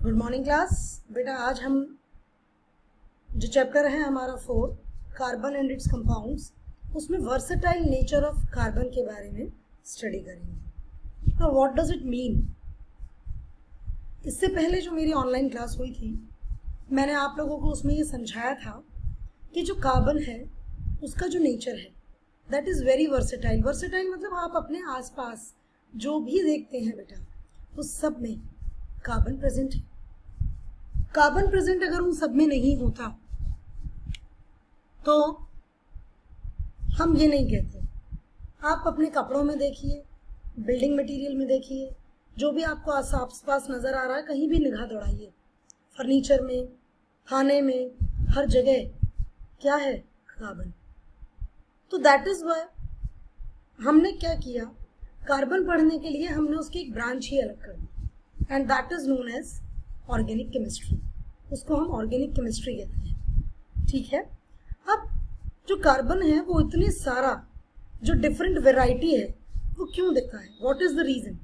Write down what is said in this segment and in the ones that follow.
Good morning class. बेटा आज हम जो चैप्टर है हमारा 4 कार्बन एंड इट्स कंपाउंड्स, उसमें वर्सेटाइल नेचर ऑफ कार्बन के बारे में स्टडी करेंगे। तो व्हाट डज इट मीन? इससे पहले जो मेरी ऑनलाइन क्लास हुई थी मैंने आप लोगों को उसमें ये समझाया था कि जो कार्बन है उसका जो नेचर है that is very versatile. Versatile मतलब आप अपने आसपास जो भी देखते हैं बेटा उस सब में कार्बन प्रेजेंट है। कार्बन प्रेजेंट अगर उन सब में नहीं होता तो हम ये नहीं कहते। आप अपने कपड़ों में देखिए, बिल्डिंग मटेरियल में देखिए, जो भी आपको आस पास नज़र आ रहा है कहीं भी निगाह दौड़ाइए, फर्नीचर में, खाने में, हर जगह क्या है? कार्बन। तो दैट इज़ वाई हमने क्या किया, कार्बन पढ़ने के लिए हमने उसकी एक ब्रांच ही अलग कर दी and that is known as organic chemistry. उसको हम ऑर्गेनिक केमिस्ट्री कहते हैं, ठीक है। अब जो कार्बन है वो इतने सारा जो डिफरेंट वेराइटी है वो क्यों दिखता है? What is the reason?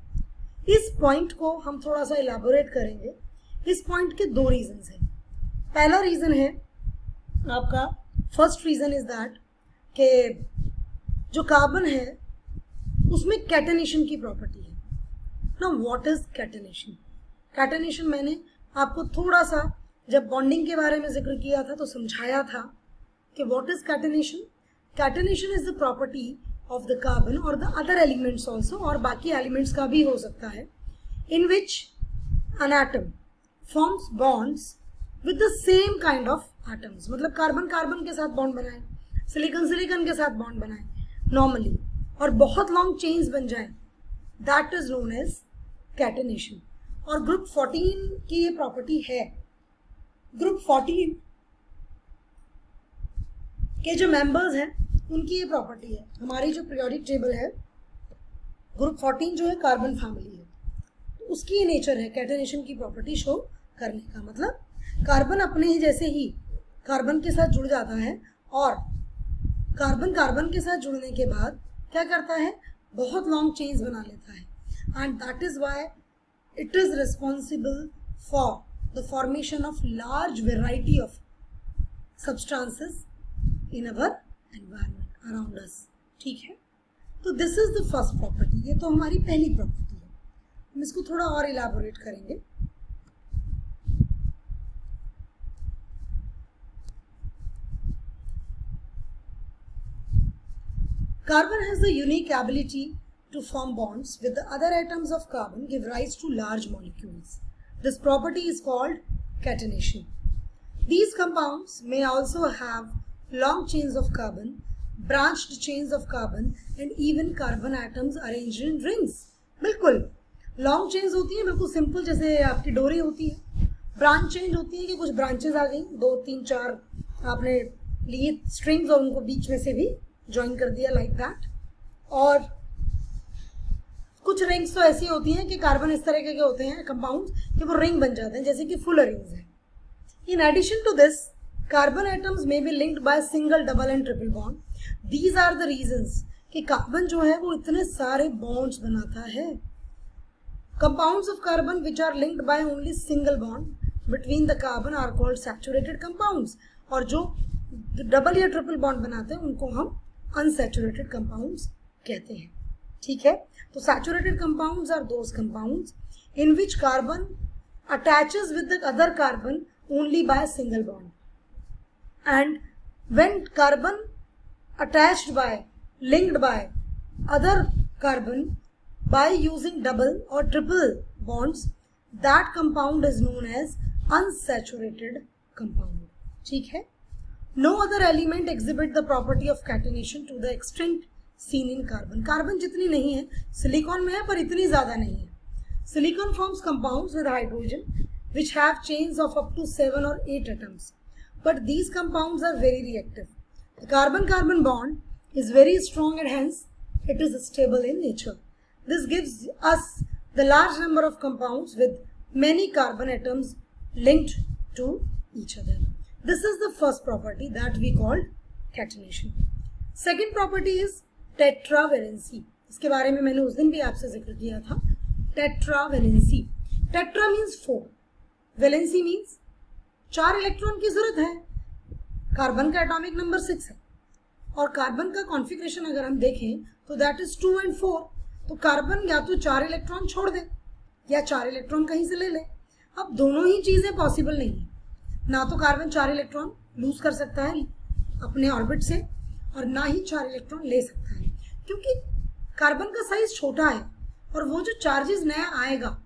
इस पॉइंट को हम थोड़ा सा इलाबोरेट करेंगे। इस पॉइंट के दो रीजंस हैं। पहला रीज़न है आपका, फर्स्ट रीज़न इज दैट कि जो कार्बन है उसमें कैटेनेशन की प्रॉपर्टी है ना। What is catenation? कैटेनेशन मैंने आपको थोड़ा सा जब बॉन्डिंग के बारे में जिक्र किया था तो समझाया था कि what is catenation. Catenation is the property of the carbon और द अदर एलिमेंट्स ऑल्सो, और बाकी एलिमेंट्स का भी हो सकता है, in which an atom forms bonds with the same kind of atoms. मतलब कार्बन कार्बन के साथ बॉन्ड बनाए, सिलिकॉन सिलिकॉन के साथ बॉन्ड बनाए नॉर्मली, और बहुत लॉन्ग चेन्स बन जाए, that is known as catenation. और ग्रुप 14 की ये प्रॉपर्टी है। ग्रुप 14 के जो मेंबर्स हैं उनकी ये प्रॉपर्टी है। हमारी जो पीरियोडिक टेबल है, ग्रुप 14 जो है कार्बन फैमिली है, तो उसकी ये नेचर है कैटेनेशन की प्रॉपर्टी शो करने का। मतलब कार्बन अपने ही जैसे ही कार्बन के साथ जुड़ जाता है और कार्बन कार्बन के साथ जुड़ने के बाद क्या करता है, बहुत लॉन्ग चेन्स बना लेता है, and that is why it is responsible for the formation of large variety of substances in our environment around us, ठीक है। तो this is the first property, ये तो हमारी पहली प्रॉपर्टी है। हम इसको थोड़ा और इलाबोरेट करेंगे। Carbon has the unique ability to form bonds with the other atoms of carbon, give rise to large molecules. This property is called catenation. These compounds may also have long chains of carbon, branched chains of carbon, and even carbon atoms arranged in rings. बिल्कुल long chains होती है, बिल्कुल simple जैसे आपकी डोरी होती है। Branch change होती है कि कुछ ब्रांचेस आ गई, 2 3 4 आपने लिए स्ट्रिंग्स और उनको बीच में से भी ज्वाइन कर दिया लाइक दैट। और कुछ रिंग्स तो ऐसी होती हैं कि कार्बन इस तरह के होते हैं कंपाउंड्स कि वो रिंग बन जाते हैं, जैसे कि फुलर रिंग्स है। In addition to this carbon atoms may be linked by single, double and triple bond. These are the reasons कि कार्बन जो है वो इतने सारे बॉन्ड्स बनाता है। Compounds of carbon which are linked by only single bond between the carbon are called saturated compounds, और जो डबल या ट्रिपल बॉन्ड बनाते हैं उनको हम अनसैचुरेटेड कंपाउंड्स कहते हैं, ठीक है। तो saturated compounds are those compounds in which carbon attaches with the other carbon only by single bond, and when carbon attached by, linked by other carbon by using double or triple bonds, that compound is known as unsaturated compound, ठीक है। No other element exhibit the property of catenation to the extent seen in carbon. Carbon जितनी नहीं है silicon में है पर इतनी ज्यादा नहीं है। Silicon forms compounds with hydrogen which have chains of up to 7 or 8 atoms, but these compounds are very reactive. The carbon-carbon bond is very strong and hence it is stable in nature. This gives us the large number of compounds with many carbon atoms linked to each other. This is the first property that we call catenation. Second property is tetravalency. इसके बारे में मैंने उस दिन भी आपसे जिक्र किया था। tetravalency. Tetra means 4. Valency means 4 electron की जरूरत है। कार्बन का एटॉमिक नंबर 6 है और कार्बन का कॉन्फ़िगरेशन अगर हम देखें तो दैट इज 2 and 4। तो कार्बन या तो 4 इलेक्ट्रॉन छोड़ दे या 4 इलेक्ट्रॉन कहीं से ले ले। अब दोनों ही चीजें पॉसिबल नहीं है, ना तो कार्बन 4 इलेक्ट्रॉन लूज कर सकता है अपने ऑर्बिट से और ना ही 4 इलेक्ट्रॉन ले सकता है, क्योंकि कार्बन का साइज छोटा है और वो जो चार्जेस नया आएगा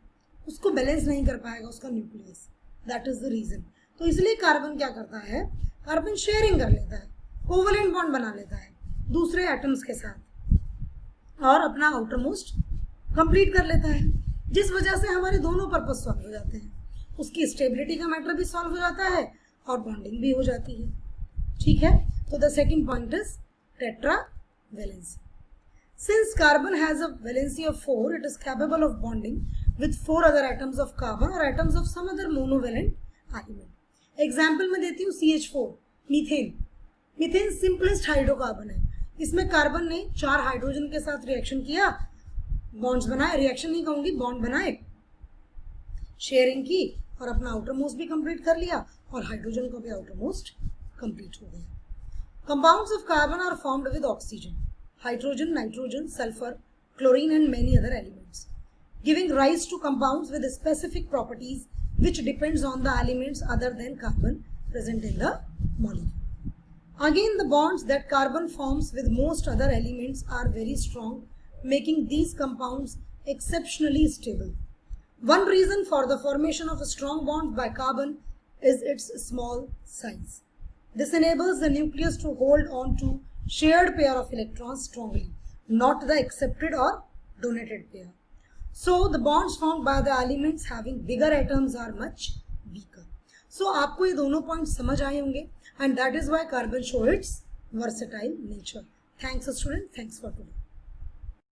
उसको बैलेंस नहीं कर पाएगा उसका nucleus. That is the reason. तो इसलिए कार्बन क्या करता है, कार्बन शेयरिंग कर लेता है, कोवलेंट बॉन्ड बना लेता है दूसरे एटम्स के साथ और अपना आउटर मोस्ट कंप्लीट कर लेता है, जिस वजह से हमारे दोनों पर्पस सॉल्व हो जाते हैं। उसकी स्टेबिलिटी का मैटर भी सॉल्व हो जाता है और बॉन्डिंग भी हो जाती है। ठीक है, तो the second point is tetra valency. Since carbon has a valency of 4, it is capable of bonding with 4 other atoms of carbon or atoms of some other monovalent element. Example में देती हूँ CH4, methane. Methane simplest hydrocarbon है। इसमें carbon ने 4 hydrogen के साथ reaction किया, bonds बनाए, रिएक्शन नहीं कहूंगी, बॉन्ड बनाए, शेयरिंग की और अपना आउटर मोस्ट भी कंप्लीट कर लिया और हाइड्रोजन का भी आउटर मोस्ट कंप्लीट हो गया। Compounds of carbon are formed with oxygen, hydrogen, nitrogen, sulfur, chlorine and many other elements, giving rise to compounds with specific properties which depends on the elements other than carbon present in the molecule. Again, the bonds that carbon forms with most other elements are very strong, making these compounds exceptionally stable. One reason for the formation of a strong bond by carbon is its small size. This enables the nucleus to hold on to shared pair of electrons strongly, not the accepted or donated pair. So the bonds formed by the elements having bigger atoms are much weaker. So आपको ये दोनों point समझ आए होंगे and that is why carbon show its versatile nature. Thanks student, thanks for today.